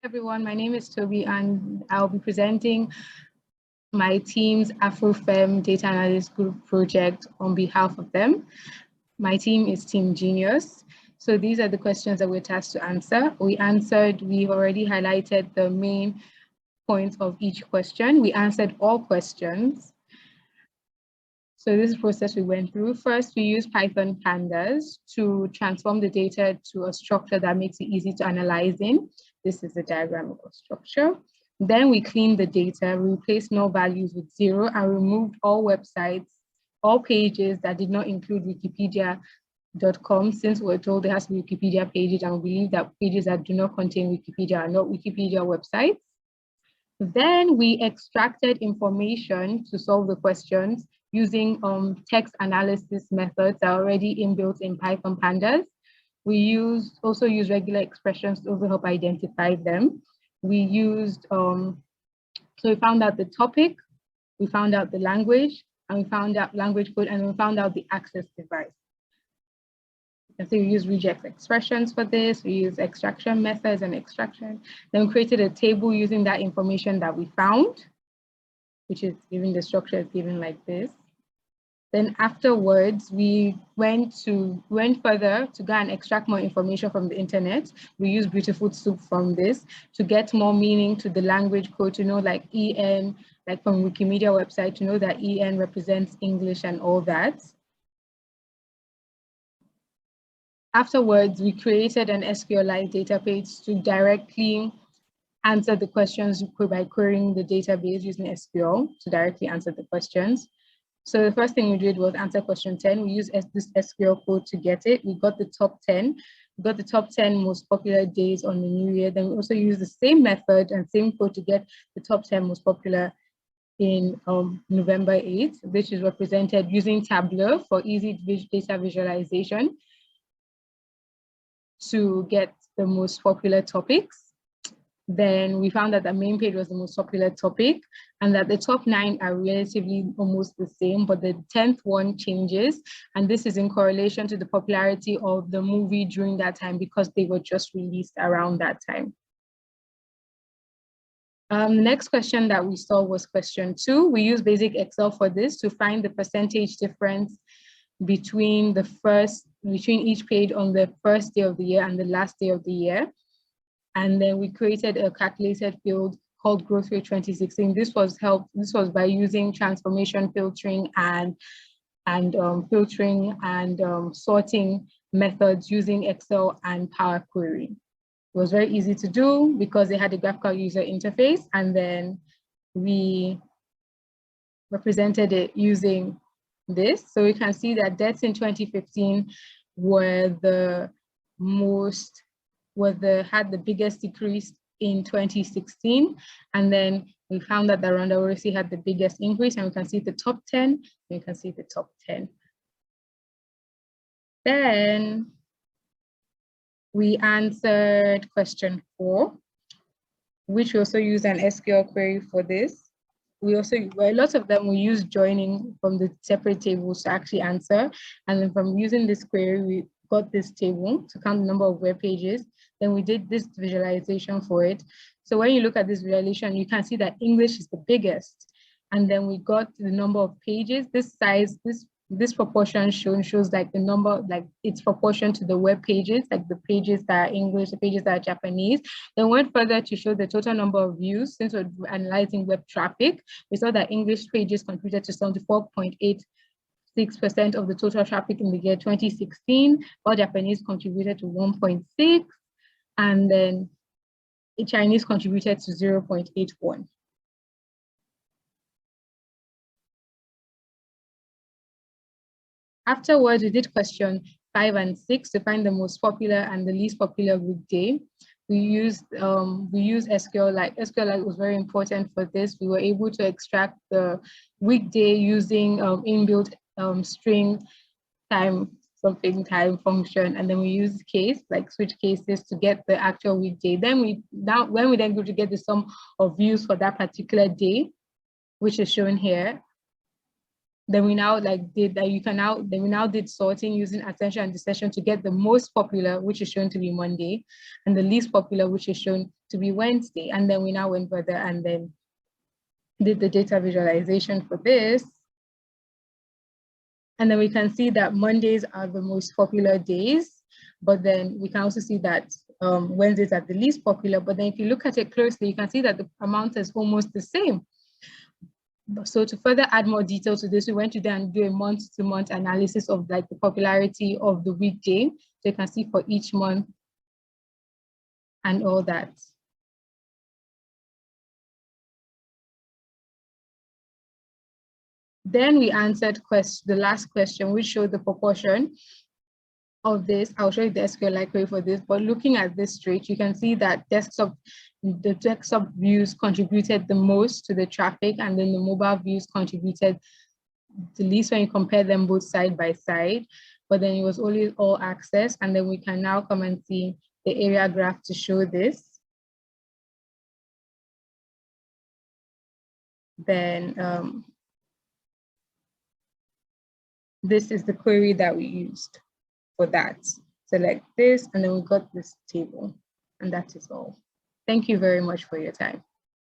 Everyone, my name is Toby and I'll be presenting my team's Afro Fem Data Analyst Group project on behalf of them. My team is Team Genius. So these are the questions that we're tasked to answer. We've already highlighted the main points of each question. We answered all questions. So this process we went through. First, we used Python pandas to transform the data to a structure that makes it easy to analyze in. This is the diagram of structure. Then we cleaned the data, we replaced null values with 0 and removed all websites, all pages that did not include Wikipedia.com, since we're told there has to be Wikipedia pages, and we believe that pages that do not contain Wikipedia are not Wikipedia websites. Then we extracted information to solve the questions using text analysis methods that are already inbuilt in Python pandas. We also use regular expressions to also help identify them. We used, so we found out the topic, we found out the language, and we found out language code, and we found out the access device. And so we use regex expressions for this, we use extraction methods and extraction. Then we created a table using that information that we found, which is given the structure is given like this. Then afterwards, we went further to go and extract more information from the internet. We used Beautiful Soup from this to get more meaning to the language code, to know like EN, like from Wikimedia website, to know that EN represents English and all that. Afterwards, we created an SQLite database to directly answer the questions by querying the database using SQL to directly answer the questions. So the first thing we did was answer question 10. We used this SQL code to get it. We got the top 10. We got the top 10 most popular days on the new year. Then we also used the same method and same code to get the top 10 most popular in November 8th, which is represented using Tableau for easy data visualization to get the most popular topics. Then we found that the main page was the most popular topic and that the top 9 are relatively almost the same, but the 10th one changes. And this is in correlation to the popularity of the movie during that time because they were just released around that time. The next question that we saw was question 2. We used basic Excel for this to find the percentage difference between each page on the first day of the year and the last day of the year. And then we created a calculated field called growth rate 2016. This was by using transformation filtering and sorting methods using Excel and Power Query. It was very easy to do because it had a graphical user interface, and then we represented it using this. So we can see that deaths in 2015 had the biggest decrease in 2016, and then we found that the Rwanda Urusi had the biggest increase, and we can see the top 10, and you can see the top 10. Then we answered question 4, which we also used an SQL query for this. A lot of them we used joining from the separate tables to actually answer, and then from using this query, we got this table to count the number of web pages. Then we did this visualization for it. So when you look at this visualization, you can see that English is the biggest. And then we got the number of pages. This size, this proportion shows like the number, like its proportion to the web pages, like the pages that are English, the pages that are Japanese. Then went further to show the total number of views. Since we're analyzing web traffic, we saw that English pages contributed to 74.86% of the total traffic in the year 2016, while Japanese contributed to 1.6%. And then Chinese contributed to 0.81. Afterwards, we did question 5 and 6 to find the most popular and the least popular weekday. We used SQLite. SQLite was very important for this. We were able to extract the weekday using inbuilt string time function, and then we use case, like switch cases, to get the actual weekday. When we then go to get the sum of views for that particular day, which is shown here, Then we now did sorting using attention and dissension to get the most popular, which is shown to be Monday, and the least popular, which is shown to be Wednesday. And then we now went further and then did the data visualization for this. And then we can see that Mondays are the most popular days, but then we can also see that Wednesdays are the least popular. But then if you look at it closely, you can see that the amount is almost the same. So to further add more detail to this, we went to then do a month-to-month analysis of the popularity of the weekday. So you can see for each month and all that. Then we answered the last question, which showed the proportion of this. I'll show you the SQLite query for this, but looking at this trait, you can see that the desktop views contributed the most to the traffic, and then the mobile views contributed the least when you compare them both side by side. But then it was always all access, and then we can now come and see the area graph to show this. Then this is the query that we used for that. Select this, and then we got this table, and that is all. Thank you very much for your time.